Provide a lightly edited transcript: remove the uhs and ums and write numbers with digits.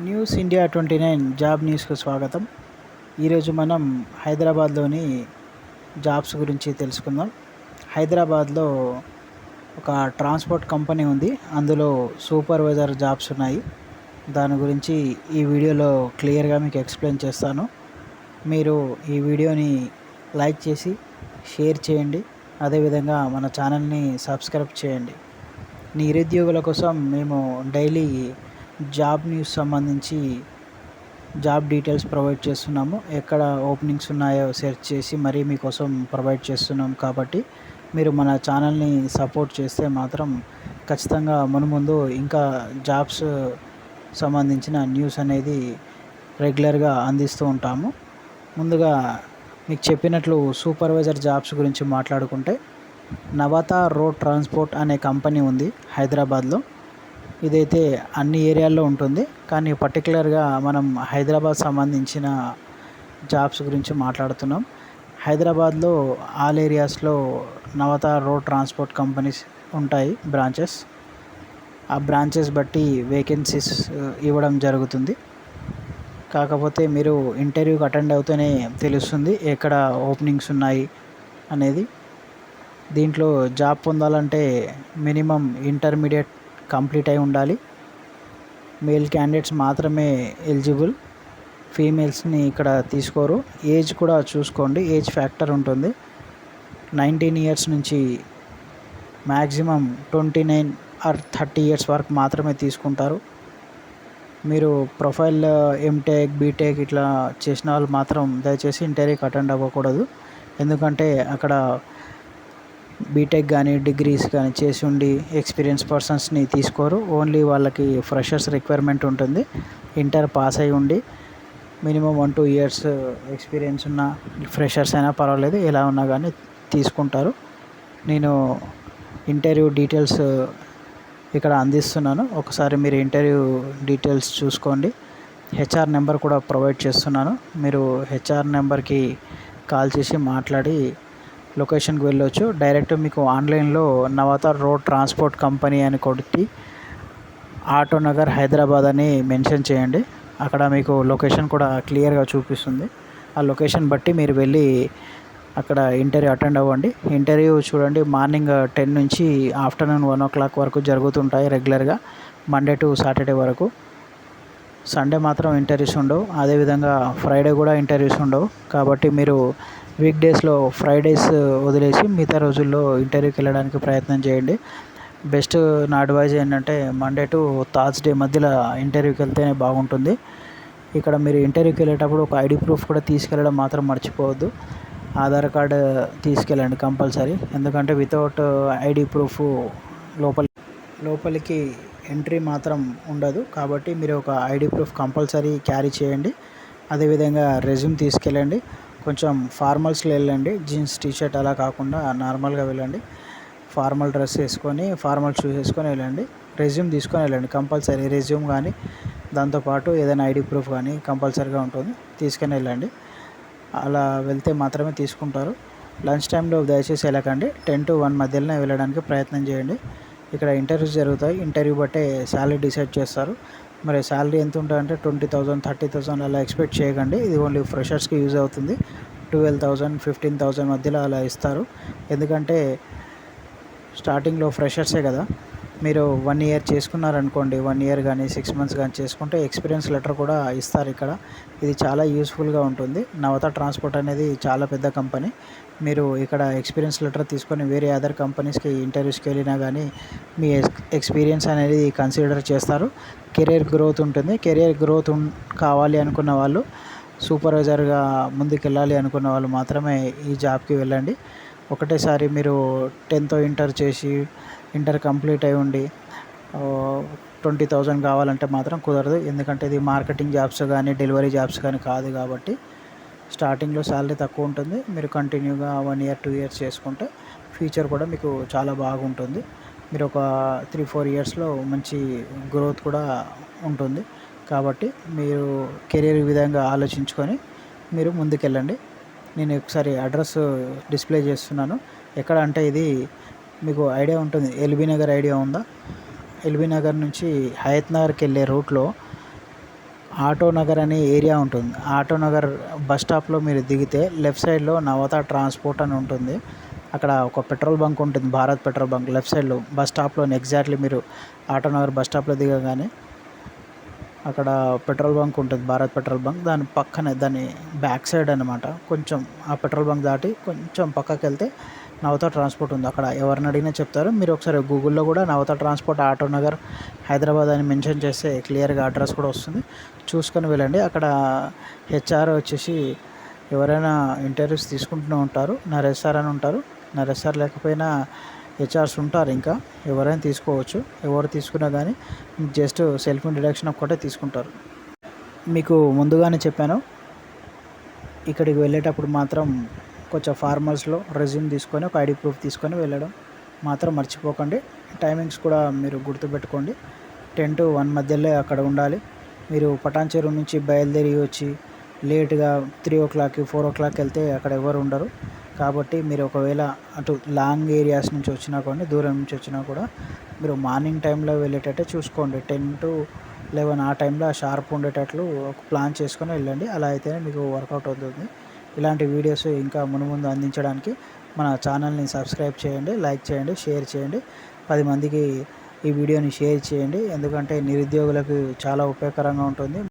News India 29 job న్యూస్కు స్వాగతం. ఈరోజు మనం హైదరాబాద్లోని జాబ్స్ గురించి తెలుసుకుందాం. హైదరాబాద్లో ఒక ట్రాన్స్పోర్ట్ కంపెనీ ఉంది. అందులో సూపర్వైజర్ జాబ్స్ ఉన్నాయి. దాని గురించి ఈ వీడియోలో క్లియర్గా మీకు ఎక్స్ప్లెయిన్ చేస్తాను. మీరు ఈ వీడియోని లైక్ చేసి షేర్ చేయండి. అదేవిధంగా మన ఛానల్ని సబ్స్క్రైబ్ చేయండి. నిరుద్యోగుల కోసం మేము డైలీ జాబ్ న్యూస్ సంబంధించి జాబ్ డీటెయిల్స్ ప్రొవైడ్ చేస్తున్నాము. ఎక్కడ ఓపెనింగ్స్ ఉన్నాయో సెర్చ్ చేసి మరీ మీకోసం ప్రొవైడ్ చేస్తున్నాం. కాబట్టి మీరు మన ఛానల్ని సపోర్ట్ చేస్తే మాత్రం ఖచ్చితంగా మునుముందు ఇంకా జాబ్స్ సంబంధించిన న్యూస్ అనేది రెగ్యులర్గా అందిస్తూ ఉంటాము. ముందుగా మీకు చెప్పినట్లు సూపర్వైజర్ జాబ్స్ గురించి మాట్లాడుకుంటే, నవత రోడ్ ట్రాన్స్పోర్ట్ అనే కంపెనీ ఉంది హైదరాబాద్లో. ఇదైతే అన్ని ఏరియాల్లో ఉంటుంది, కానీ పర్టికులర్గా మనం హైదరాబాద్ సంబంధించిన జాబ్స్ గురించి మాట్లాడుతున్నాం. హైదరాబాద్లో ఆల్ ఏరియాస్లో నవత రోడ్ ట్రాన్స్పోర్ట్ కంపెనీస్ ఉంటాయి, బ్రాంచెస్. ఆ బ్రాంచెస్ బట్టి వేకెన్సీస్ ఇవ్వడం జరుగుతుంది. కాకపోతే మీరు ఇంటర్వ్యూకి అటెండ్ అవుతూనే తెలుస్తుంది ఎక్కడ ఓపెనింగ్స్ ఉన్నాయి అనేది. దీంట్లో జాబ్ పొందాలంటే మినిమం ఇంటర్మీడియట్ కంప్లీట్ అయి ఉండాలి. మేల్ క్యాండిడేట్స్ మాత్రమే ఎలిజిబుల్. ఫీమేల్స్ని ఇక్కడ తీసుకోరు. ఏజ్ కూడా చూసుకోండి, ఏజ్ ఫ్యాక్టర్ ఉంటుంది. 19 ఇయర్స్ నుంచి మ్యాక్సిమం 29 ఆర్ 30 ఇయర్స్ వరకు మాత్రమే తీసుకుంటారు. మీరు ప్రొఫైల్ ఎంటెక్ బీటెక్ ఇట్లా చేసిన వాళ్ళు మాత్రం దయచేసి ఇంటర్వ్యూకి అటెండ్ అవ్వకూడదు. ఎందుకంటే అక్కడ బీటెక్ కానీ డిగ్రీస్ కానీ చేసి ఉండి ఎక్స్పీరియన్స్ పర్సన్స్ని తీసుకోరు. ఓన్లీ వాళ్ళకి ఫ్రెషర్స్ రిక్వైర్మెంట్ ఉంటుంది. ఇంటర్ పాస్ అయి ఉండి మినిమం 1-2 ఇయర్స్ ఎక్స్పీరియన్స్ ఉన్న ఫ్రెషర్స్ అయినా పర్వాలేదు, ఎలా ఉన్నా కానీ తీసుకుంటారు. నేను ఇంటర్వ్యూ డీటెయిల్స్ ఇక్కడ అందిస్తున్నాను. ఒకసారి మీరు ఇంటర్వ్యూ డీటెయిల్స్ చూసుకోండి. హెచ్ఆర్ నెంబర్ కూడా ప్రొవైడ్ చేస్తున్నాను. మీరు హెచ్ఆర్ నెంబర్కి కాల్ చేసి మాట్లాడి లొకేషన్కి వెళ్ళొచ్చు. డైరెక్ట్ మీకు ఆన్లైన్లో నవత రోడ్ ట్రాన్స్పోర్ట్ కంపెనీ అని కొట్టి ఆటోనగర్ హైదరాబాద్ అని మెన్షన్ చేయండి. అక్కడ మీకు లొకేషన్ కూడా క్లియర్గా చూపిస్తుంది. ఆ లొకేషన్ బట్టి మీరు వెళ్ళి అక్కడ ఇంటర్వ్యూ అటెండ్ అవ్వండి. ఇంటర్వ్యూ చూడండి, మార్నింగ్ 10 నుంచి ఆఫ్టర్నూన్ 1 o'clock వరకు జరుగుతుంటాయి రెగ్యులర్గా, మండే టు సాటర్డే వరకు. సండే మాత్రం ఇంటర్వ్యూస్ ఉండవు. అదేవిధంగా ఫ్రైడే కూడా ఇంటర్వ్యూస్ ఉండవు. కాబట్టి మీరు వీక్ డేస్లో ఫ్రైడేస్ వదిలేసి మిగతా రోజుల్లో ఇంటర్వ్యూకి వెళ్ళడానికి ప్రయత్నం చేయండి. బెస్ట్ నా అడ్వైజ్ ఏంటంటే మండే టు థర్స్డే మధ్యలో ఇంటర్వ్యూకి వెళ్తేనే బాగుంటుంది. ఇక్కడ మీరు ఇంటర్వ్యూకి వెళ్ళేటప్పుడు ఒక ఐడి ప్రూఫ్ కూడా తీసుకెళ్ళడం మాత్రం మర్చిపోవద్దు. ఆధార్ కార్డు తీసుకెళ్ళండి కంపల్సరీ. ఎందుకంటే వితౌట్ ఐడి ప్రూఫ్ లోపలికి ఎంట్రీ మాత్రం ఉండదు. కాబట్టి మీరు ఒక ఐడి ప్రూఫ్ కంపల్సరీ క్యారీ చేయండి. అదేవిధంగా రెజ్యూమ్ తీసుకెళ్ళండి. కొంచెం ఫార్మల్స్లో వెళ్ళండి, జీన్స్ టీషర్ట్ అలా కాకుండా నార్మల్గా వెళ్ళండి. ఫార్మల్ డ్రెస్ వేసుకొని ఫార్మల్ షూస్ వేసుకొని వెళ్ళండి. రెజ్యూమ్ తీసుకొని వెళ్ళండి కంపల్సరీ. రెజ్యూమ్ కానీ దాంతోపాటు ఏదైనా ఐడి ప్రూఫ్ కానీ కంపల్సరీగా ఉంటుంది, తీసుకొని వెళ్ళండి. అలా వెళ్తే మాత్రమే తీసుకుంటారు. లంచ్ టైంలో దయచేసి వెళ్ళకండి. 10 to 1 మధ్యలోనే వెళ్ళడానికి ప్రయత్నం చేయండి. ఇక్కడ ఇంటర్వ్యూస్ జరుగుతాయి. ఇంటర్వ్యూ బట్టే శాలరీ డిసైడ్ చేస్తారు. మరి శాలరీ ఎంత ఉంటుందంటే 20,000 30,000 అలా ఎక్స్పెక్ట్ చేయకండి. ఇది ఓన్లీ ఫ్రెషర్స్కి యూజ్ అవుతుంది. 12,000 15,000 మధ్యలో అలా ఇస్తారు. ఎందుకంటే స్టార్టింగ్లో ఫ్రెషర్సే కదా. మీరు 1 year చేసుకున్నారనుకోండి, 1 year కానీ 6 months కానీ చేసుకుంటే ఎక్స్పీరియన్స్ లెటర్ కూడా ఇస్తారు ఇక్కడ. ఇది చాలా యూస్ఫుల్గా ఉంటుంది. నవత ట్రాన్స్పోర్ట్ అనేది చాలా పెద్ద కంపెనీ. మీరు ఇక్కడ ఎక్స్పీరియన్స్ లెటర్ తీసుకొని వేరే అదర్ కంపెనీస్కి ఇంటర్వ్యూస్కి వెళ్ళినా కానీ మీ ఎక్స్పీరియన్స్ అనేది కన్సిడర్ చేస్తారు. కెరీర్ గ్రోత్ ఉంటుంది. కెరీర్ గ్రోత్ కావాలి అనుకున్న వాళ్ళు, సూపర్వైజర్గా ముందుకు వెళ్ళాలి అనుకున్న వాళ్ళు మాత్రమే ఈ జాబ్కి వెళ్ళండి. ఒకటేసారి మీరు 10th ఇంటర్ చేసి ఇంటర్ కంప్లీట్ అయి ఉండి 20,000 కావాలంటే మాత్రం కుదరదు. ఎందుకంటే ఇది మార్కెటింగ్ జాబ్స్ కానీ డెలివరీ జాబ్స్ కానీ కాదు. కాబట్టి స్టార్టింగ్లో శాలరీ తక్కువ ఉంటుంది. మీరు కంటిన్యూగా 1 year 2 years చేసుకుంటే ఫ్యూచర్ కూడా మీకు చాలా బాగుంటుంది. మీరు ఒక 3-4 yearsలో మంచి గ్రోత్ కూడా ఉంటుంది. కాబట్టి మీరు కెరీర్ విధంగా ఆలోచించుకొని మీరు ముందుకెళ్ళండి. నేను ఒకసారి అడ్రస్ డిస్ప్లే చేస్తున్నాను. ఎక్కడ అంటే ఇది మీకు ఐడియా ఉంటుంది, ఎల్బీ నగర్ ఐడియా ఉందా? ఎల్బీ నగర్ నుంచి హయత్ నగర్కి వెళ్ళే రూట్లో ఆటో నగర్ అనే ఏరియా ఉంటుంది. ఆటో నగర్ బస్ స్టాప్లో మీరు దిగితే లెఫ్ట్ సైడ్లో నవత ట్రాన్స్పోర్ట్ అని ఉంటుంది. అక్కడ ఒక పెట్రోల్ బంక్ ఉంటుంది, భారత్ పెట్రోల్ బంక్. లెఫ్ట్ సైడ్లో బస్ స్టాప్లోనే ఎగ్జాక్ట్లీ మీరు ఆటో నగర్ బస్ స్టాప్లో దిగగానే అక్కడ పెట్రోల్ బంక్ ఉంటుంది, భారత్ పెట్రోల్ బంక్. దాని పక్కనే దాని బ్యాక్ సైడ్ అనమాట. కొంచెం ఆ పెట్రోల్ బంక్ దాటి కొంచెం పక్కకి వెళ్తే నవత ట్రాన్స్పోర్ట్ ఉంది. అక్కడ ఎవరిని అడిగినా చెప్తారు. మీరు ఒకసారి గూగుల్లో కూడా నవత ట్రాన్స్పోర్ట్ ఆటో నగర్ హైదరాబాద్ అని మెన్షన్ చేస్తే క్లియర్గా అడ్రస్ కూడా వస్తుంది, చూసుకొని వెళ్ళండి. అక్కడ హెచ్ఆర్ వచ్చేసి ఎవరైనా ఇంటర్వ్యూస్ తీసుకుంటూనే ఉంటారు. నరేష్ సార్ అని ఉంటారు. నరేష్ సార్ లేకపోయినా హెచ్ఆర్స్ ఉంటారు, ఇంకా ఎవరైనా తీసుకోవచ్చు. ఎవరు తీసుకున్నా కానీ జస్ట్ సెల్ఫ్ ఇంట్రడక్షన్ ఒక్కటే తీసుకుంటారు. మీకు ముందుగానే చెప్పాను, ఇక్కడికి వెళ్ళేటప్పుడు మాత్రం కొంచెం ఫార్మల్స్లో రెజ్యూమ్ తీసుకొని ఒక ఐడి ప్రూఫ్ తీసుకొని వెళ్ళడం మాత్రం మర్చిపోకండి. టైమింగ్స్ కూడా మీరు గుర్తుపెట్టుకోండి. 10 to 1 మధ్యలో అక్కడ ఉండాలి. మీరు పటాన్ చెరువు నుంచి బయలుదేరి వచ్చి లేట్గా 3 o'clock 4 o'clock వెళ్తే అక్కడ ఎవరు ఉండరు. కాబట్టి మీరు ఒకవేళ అటు లాంగ్ ఏరియాస్ నుంచి వచ్చినా కానీ, దూరం నుంచి వచ్చినా కూడా మీరు మార్నింగ్ టైంలో వెళ్ళేటట్టే చూసుకోండి. 10 to 11 ఆ టైంలో షార్ప్ ఉండేటట్లు ఒక ప్లాన్ చేసుకొని వెళ్ళండి. అలా అయితేనే మీకు వర్కౌట్ అవుతుంది. ఇలాంటి వీడియోస్ ఇంకా మునుముందు అందించడానికి మన ఛానల్ని సబ్స్క్రైబ్ చేయండి, లైక్ చేయండి, షేర్ చేయండి. 10 మందికి ఈ వీడియోని షేర్ చేయండి. ఎందుకంటే నిరుద్యోగులకు చాలా ఉపయోగకరంగా ఉంటుంది.